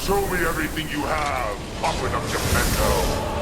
Show me everything you have, Puppet of Geppetto.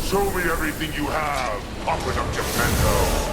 Show me everything you have, Aqueduct Geppetto.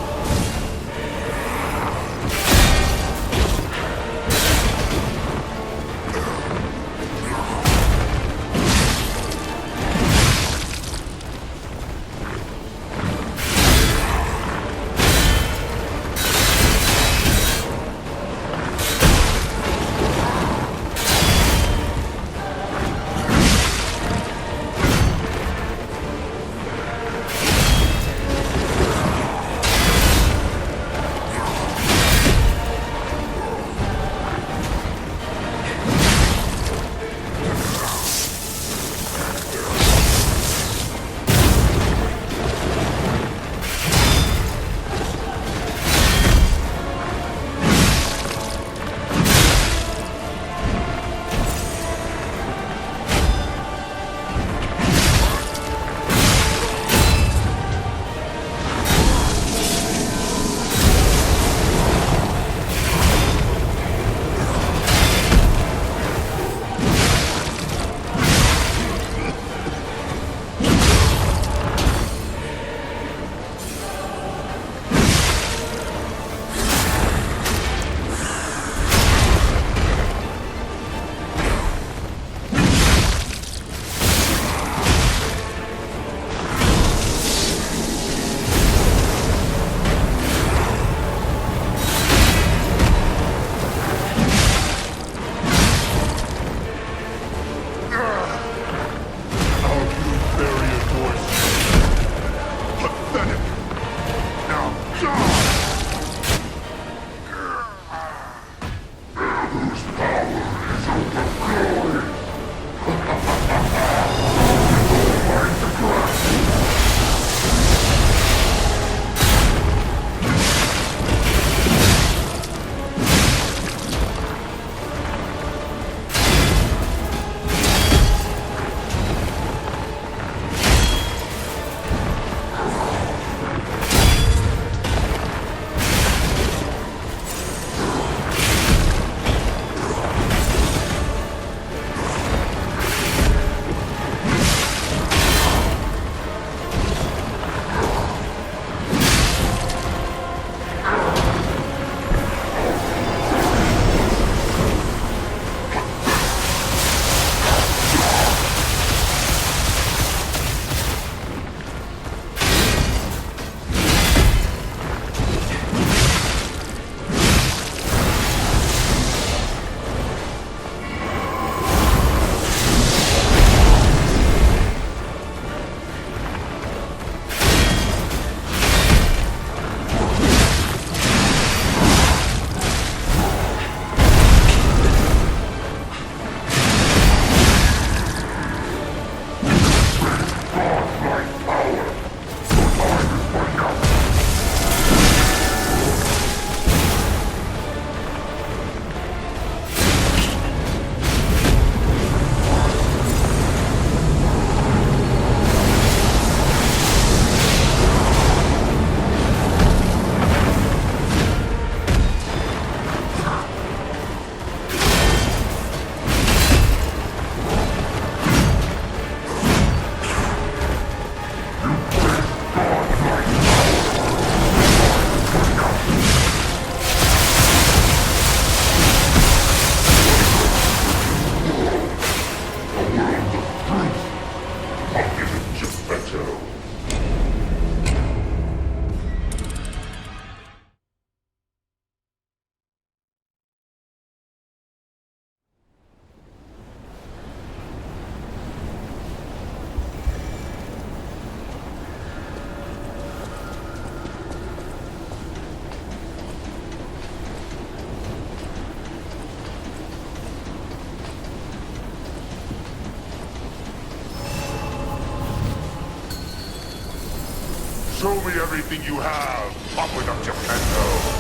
Show me everything you have, Aqueduct Geppetto.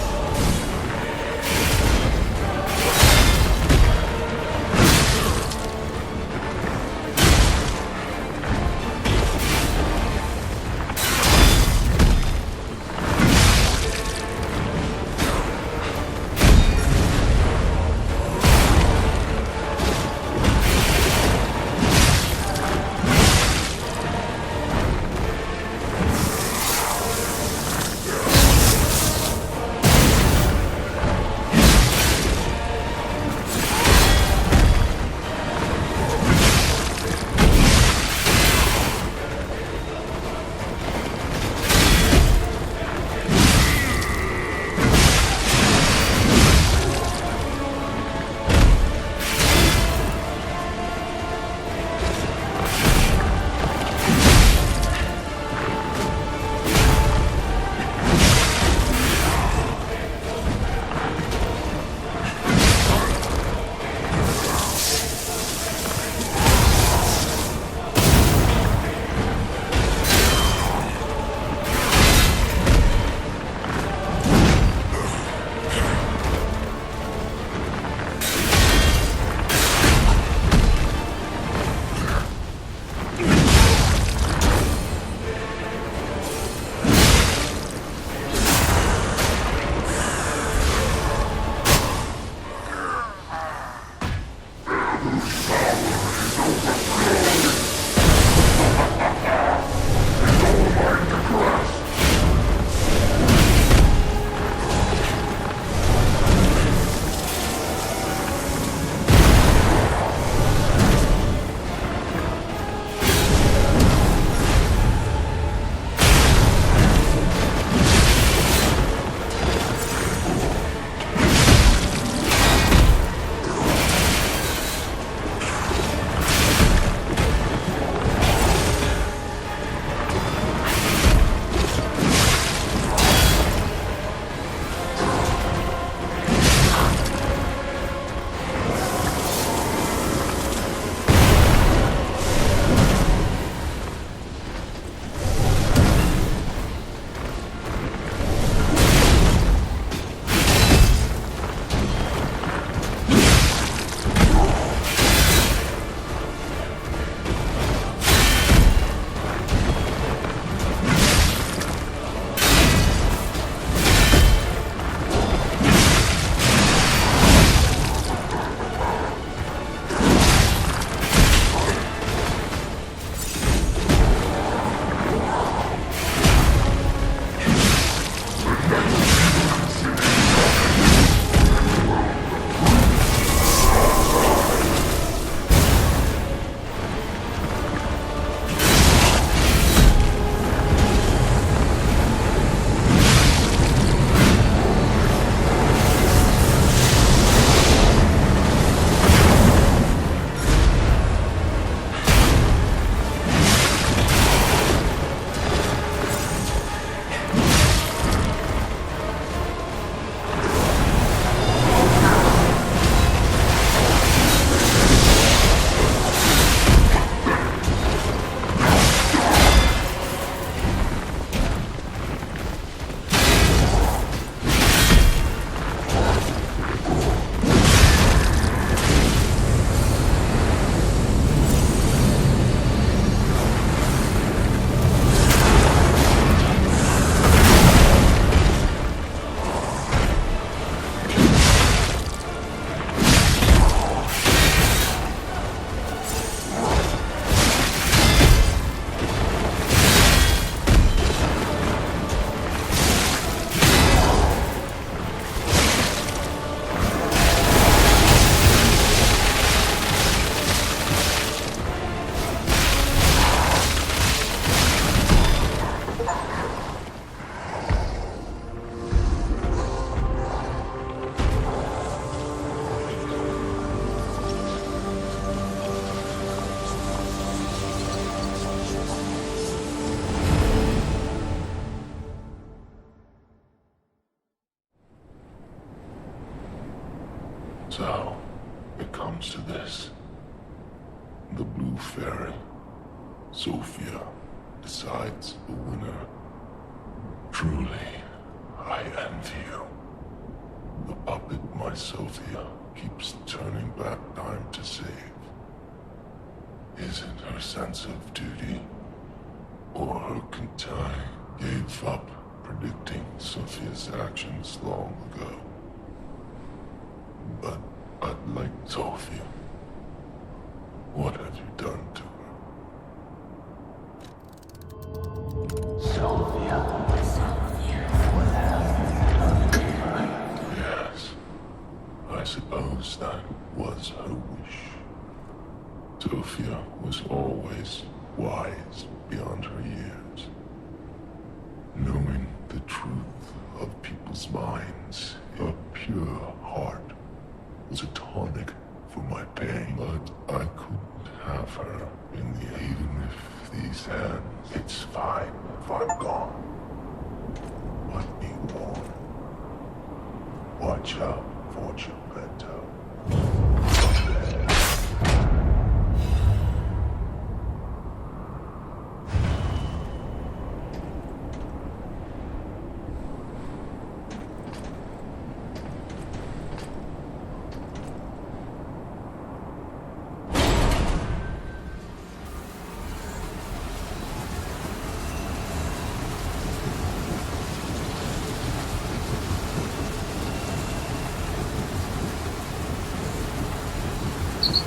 comes to this, the Blue Fairy, Sophia, decides the winner. Truly, I envy you. The puppet, my Sophia, keeps turning back time to save. Is it her sense of duty, or her contempt gave up predicting Sophia's actions long ago? But I'd like Sophia. What have you done to her? Sophia. Yes, I suppose that was her wish. Sophia was always wise beyond her years. Knowing the truth of people's minds, a pure heart was a tonic for my pain. But I couldn't have her in the even if these hands. It's fine if I'm gone. But be warned. Watch out for Geppetto.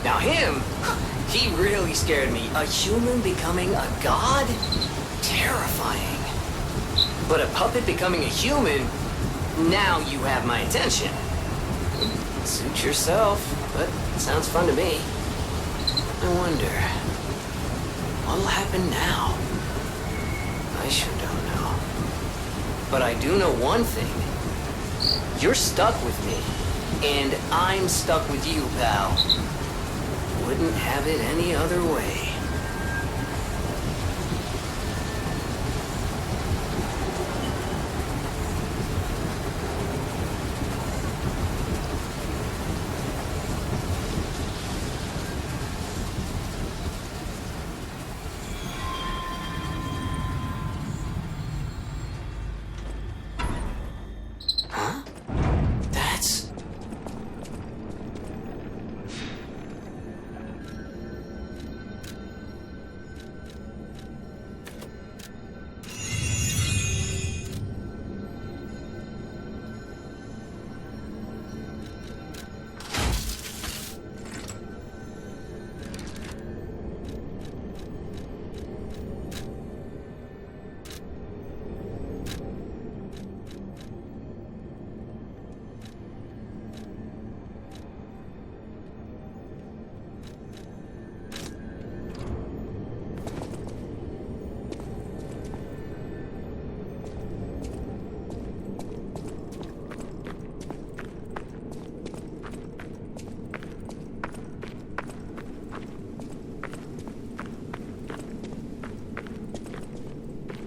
Now him, he really scared me. A human becoming a god? Terrifying. But a puppet becoming a human? Now you have my attention. Suit yourself, but it sounds fun to me. I wonder, what'll happen now? I sure don't know. But I do know one thing. You're stuck with me, and I'm stuck with you, pal. Wouldn't have it any other way. Huh? That's...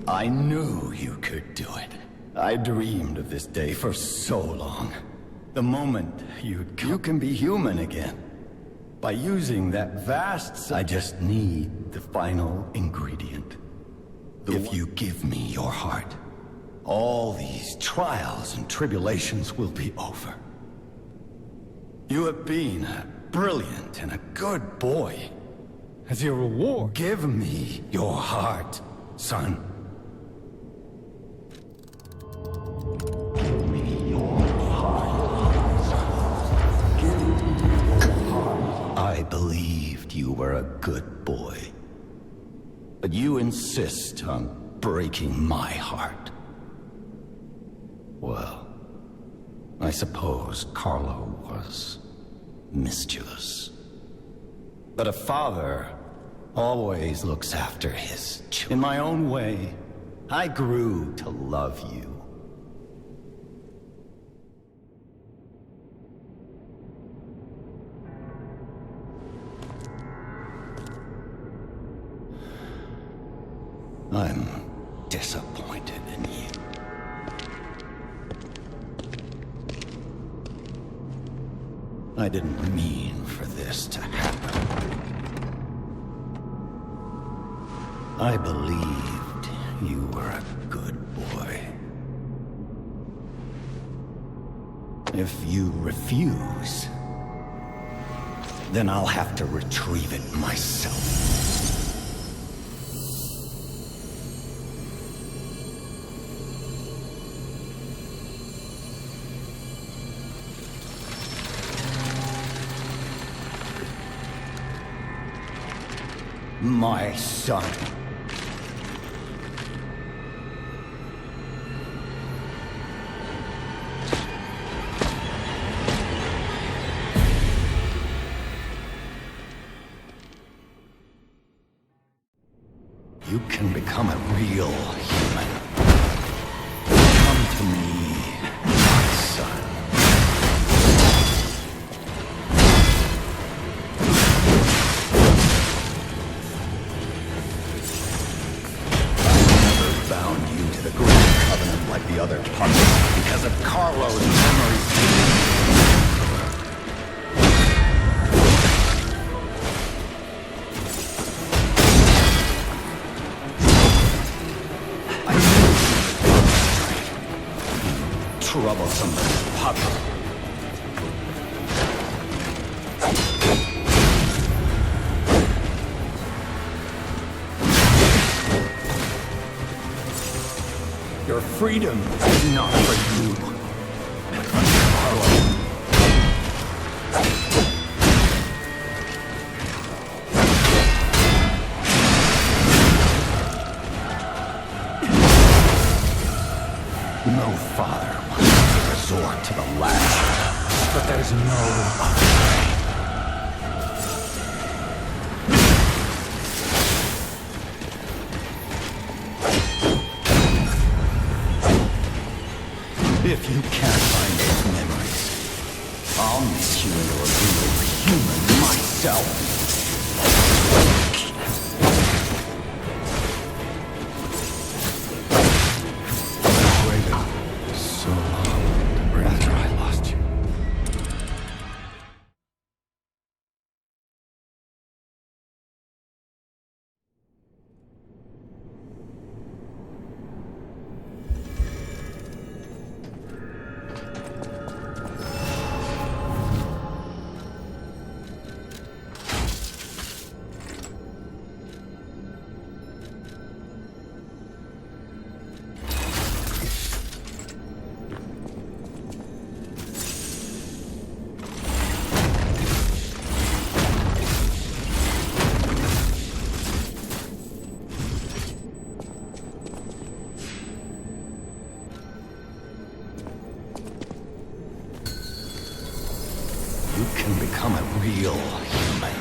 I knew you could do it. I dreamed of this day for so long. The moment you can be human again. By using that vast... I just need the final ingredient. If you give me your heart, all these trials and tribulations will be over. You have been a brilliant and a good boy. As your reward, give me your heart, son. I believed you were a good boy. But you insist on breaking my heart. Well, I suppose Carlo was mischievous. But a father always looks after his children. In my own way, I grew to love you. I'm disappointed in you. I didn't mean for for this to happen. I believed you were a good boy. If you refuse, then I'll have to retrieve it myself. My son. You can become a real human. Come to me, my son. Bound you to the Grand Covenant like the other puppets because of Carlo's memories. I knew you troublesome puppet. Your freedom is not for you, but for Carlo. No father wants to resort to the lash, but there's no other way. If you can't find those memories, I'll make you into a real human myself. I waited so long after I lost you. You can become a real human.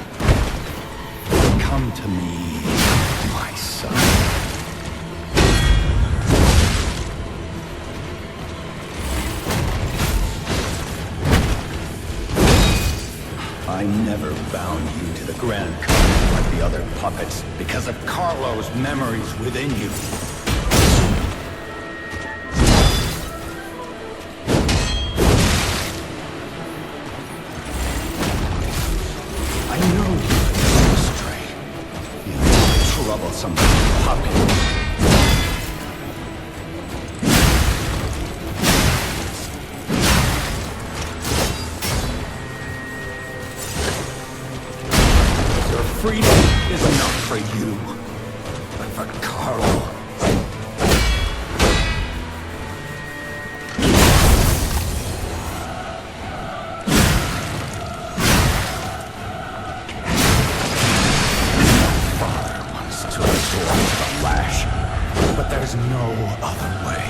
Come to me, my son. I never bound you to the Grand Covenant like the other puppets because of Carlo's memories within you. I know you're astray. You troublesome puppy. Your freedom is not for you, but for Carlo. But there's no other way.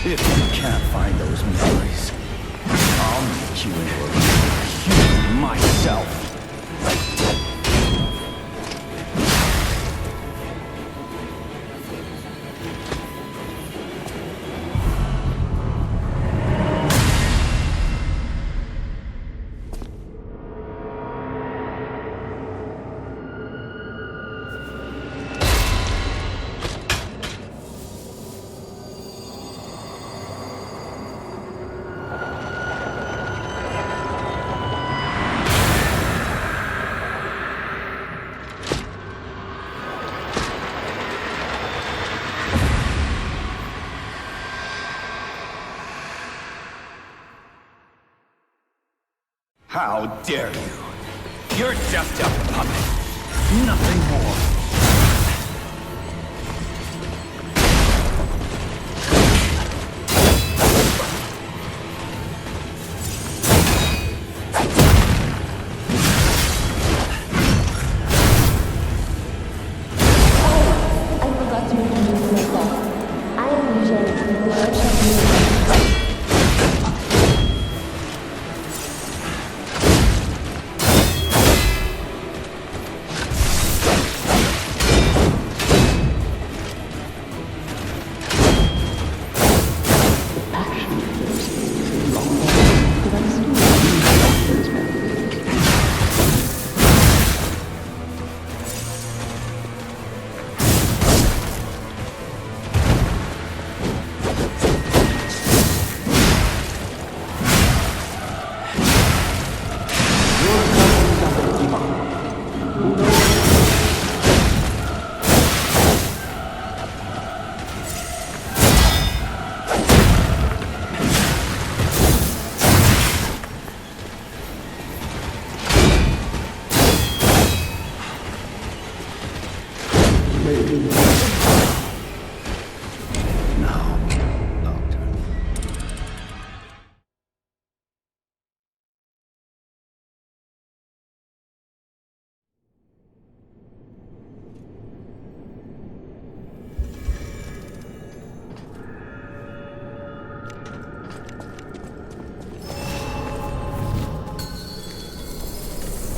If you can't find those memories, I'll make you into a human myself. How dare you? You're just a puppet. Nothing more. I forgot to introduce myself. I am Eugene from the Workshop. Now, Doctor.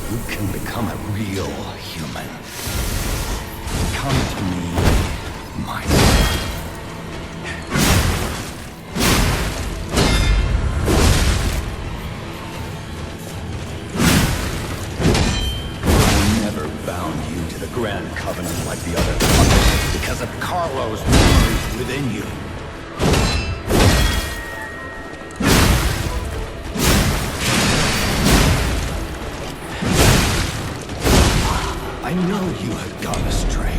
You can become a real human. Come to me, my son. I never bound you to the Grand Covenant like the other puppets because of Carlo's memories within you. I know you have gone astray.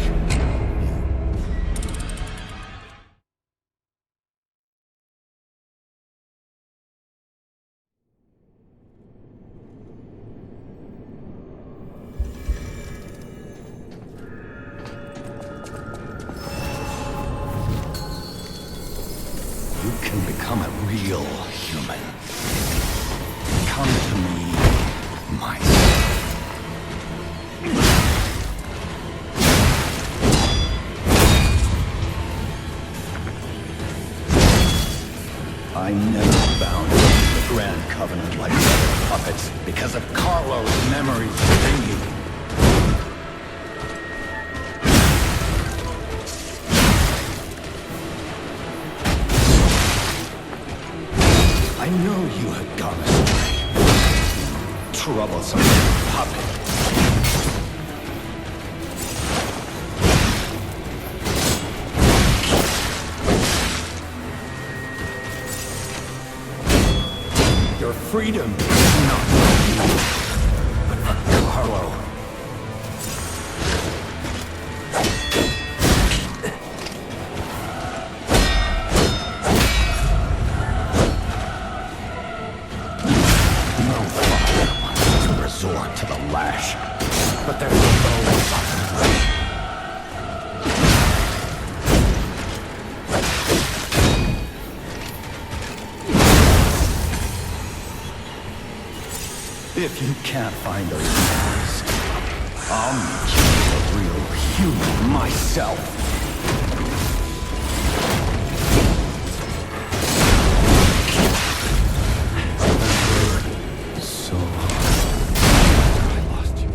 You can become a real human. Come to me, my son. I never bound you to the Grand Covenant like the other puppets because of Carlo's memories within you. I know you had gone astray. Troublesome puppet. Your freedom is not for you, but for Carlo. No father wants to resort to the lash, but there's no other way. If you can't find those memories, I'll make you a real human myself. So I lost you.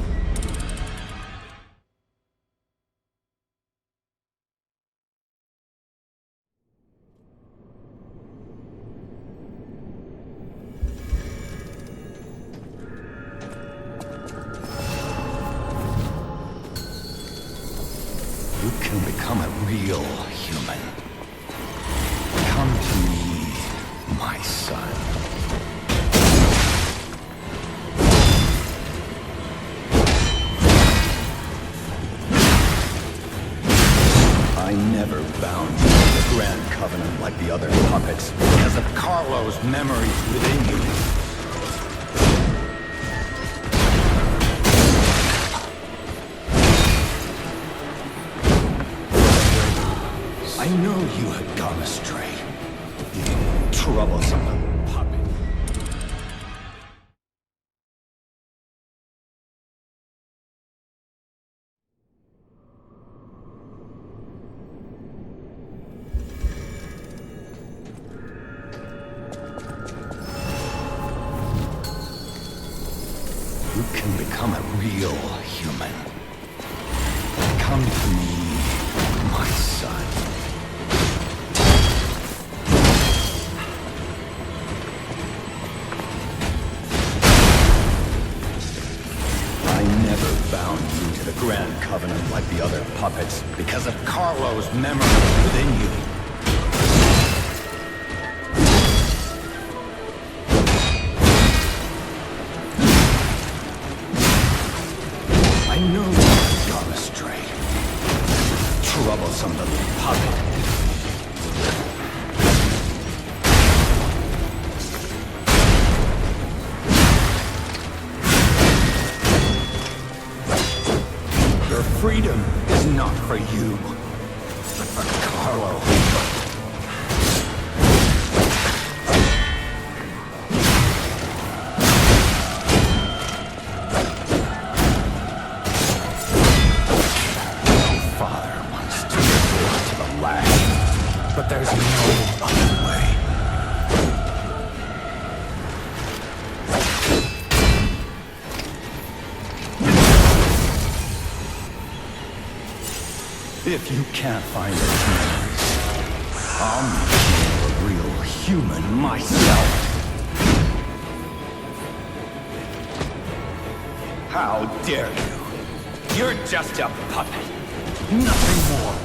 You can become a real human. Come to me, my son. I never bound you to the Grand Covenant like the other puppets because of Carlo's memories within you. know you had gone astray. You troublesome little puppet. You can become a real human. Come to me, my son. I never bound you to the Grand Covenant like the other puppets because of Carlo's memory within you. I know you've gone astray. Troublesome little puppet. Your freedom is not for you, but for Carlo. But there's no other way. If you can't find those memories, I'll make you a real human myself. How dare you? You're just a puppet. Nothing more.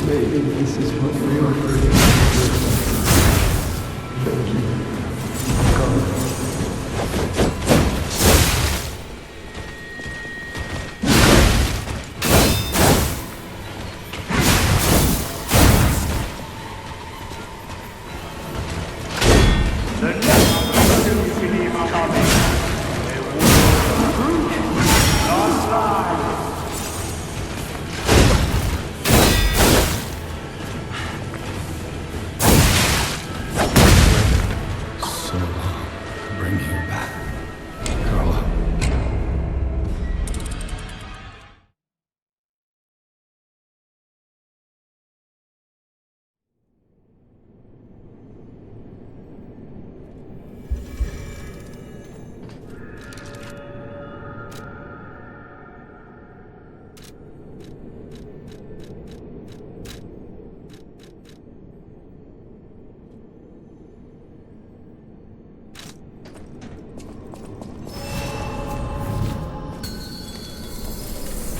Maybe this is what we are created. Thank you. Come.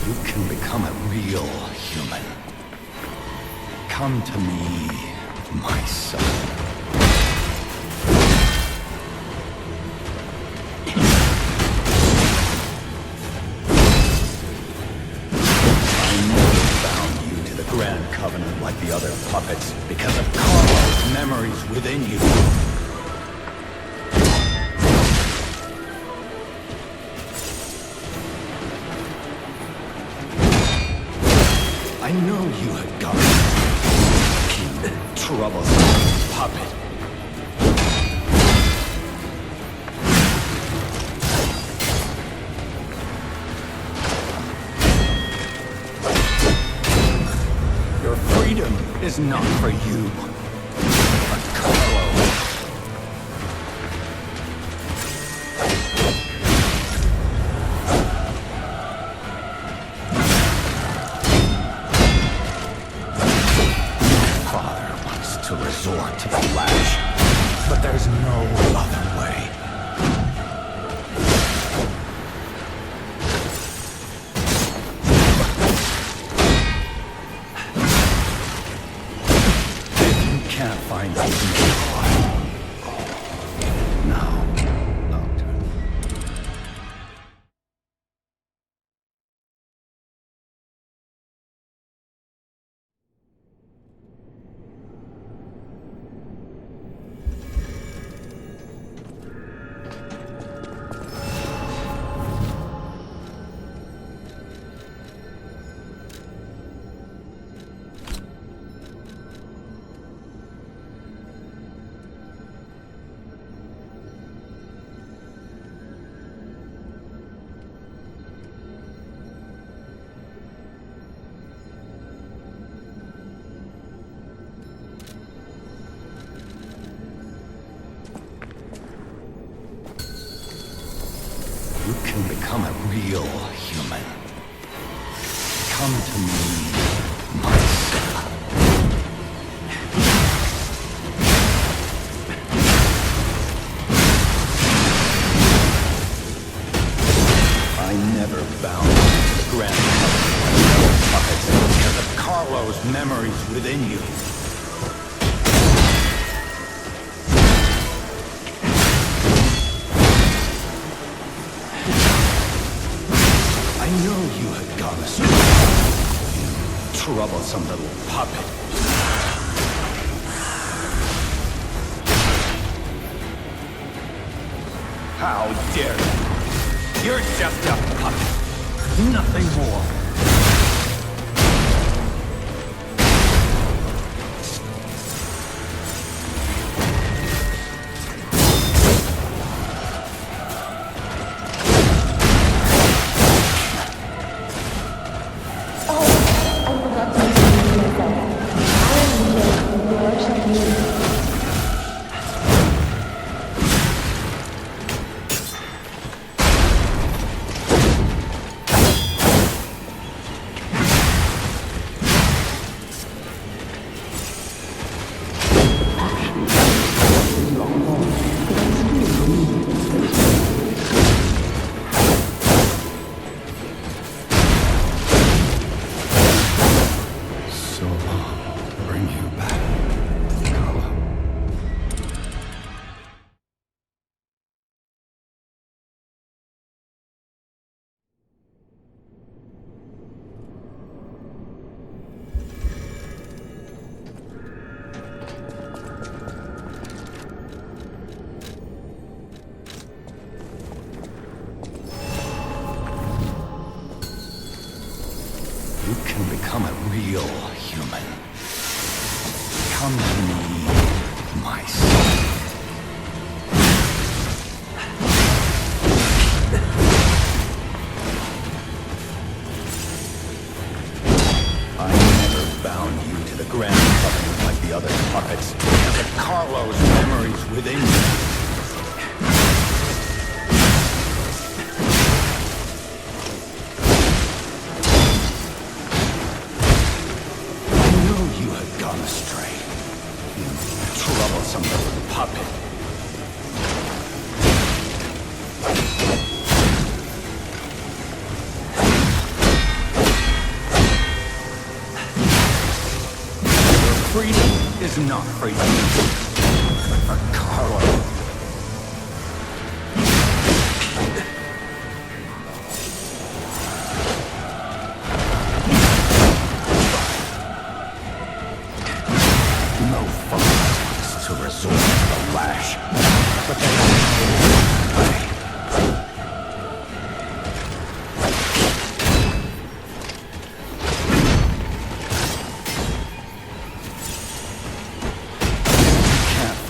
You can become a real human. Come to me, my son. Grand Covenant like the other puppets because of Carlo's memories within you. I know you had gone. troublesome puppet. Your freedom is not for you, but Carlo. To resort to the lash, but there's no other way. If you can't find out now, Doctor. You can become a real human. Come to me, my son. I never bound the grand puppets because of Carlo's memories within you. I knew you had gone astray, you troublesome little puppet. How dare you? You're just a puppet, nothing more. You can become a real human. Come to me, my son. I never bound you to the grand covenant like the other puppets because of Carlo's memories within you. Gone astray. You troublesome little puppet. Your freedom is not for you, but for Carlo. No fun to resort to the lash, but there's no way.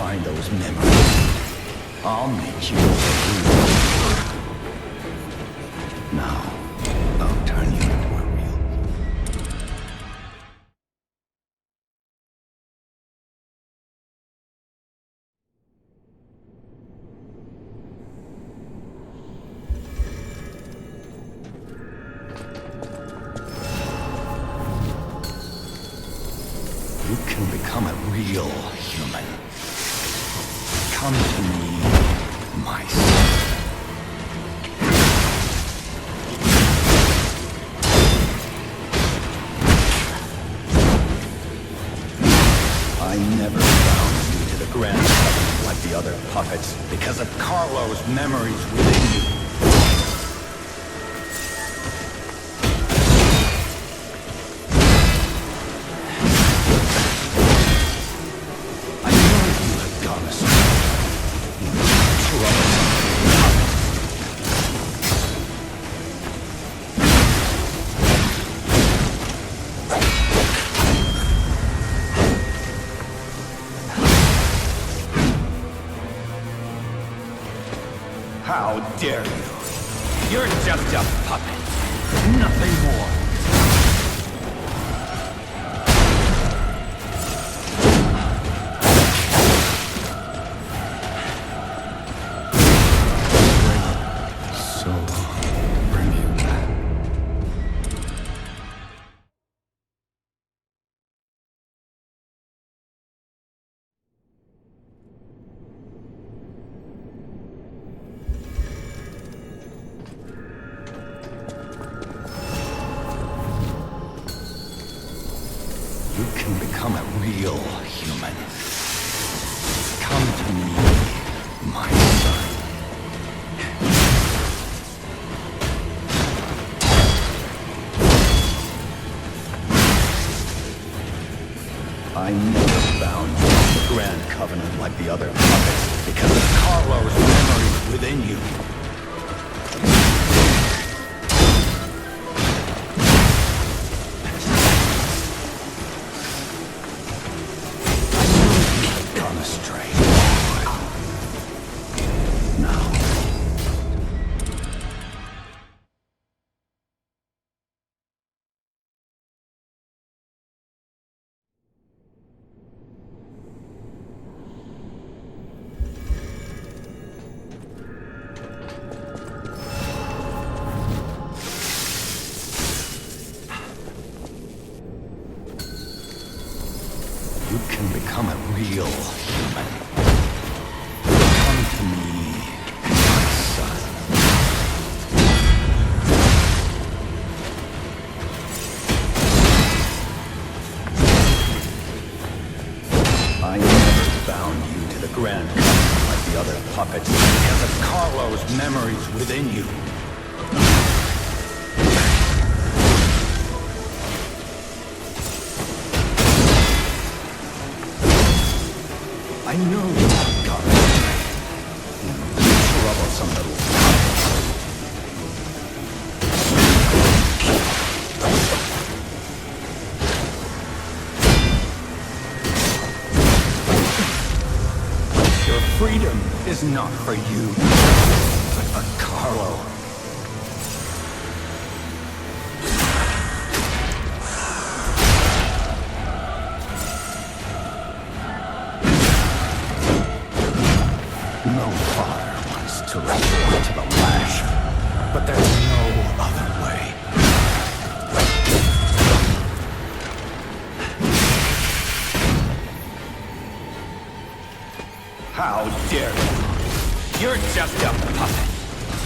find those memories. I'll make you believe. Now, I'll turn you into a real. You can become a real human. Come to me, my son. I never bound you to the Grand Covenant like the other puppets because of Carlo's memories within you. I know you have gone astray. You troublesome puppet. How dare you? You're just a puppet. Nothing more. So long to bring you back. You can become a real human. Come to me, my son. I never bound you to the Grand Covenant like the other puppets because of Carlo's memories within you. Gone astray. Now. You can become a real human. Come to me, my son. I never bound you to the Grand Covenant like the other puppets because of Carlo's memories within you. I know you've got it. You troublesome little Your freedom is not for you, but for Carlo. No father wants to resort to the lash, but there's no other way. How dare you? You're just a puppet.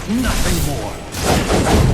Nothing more.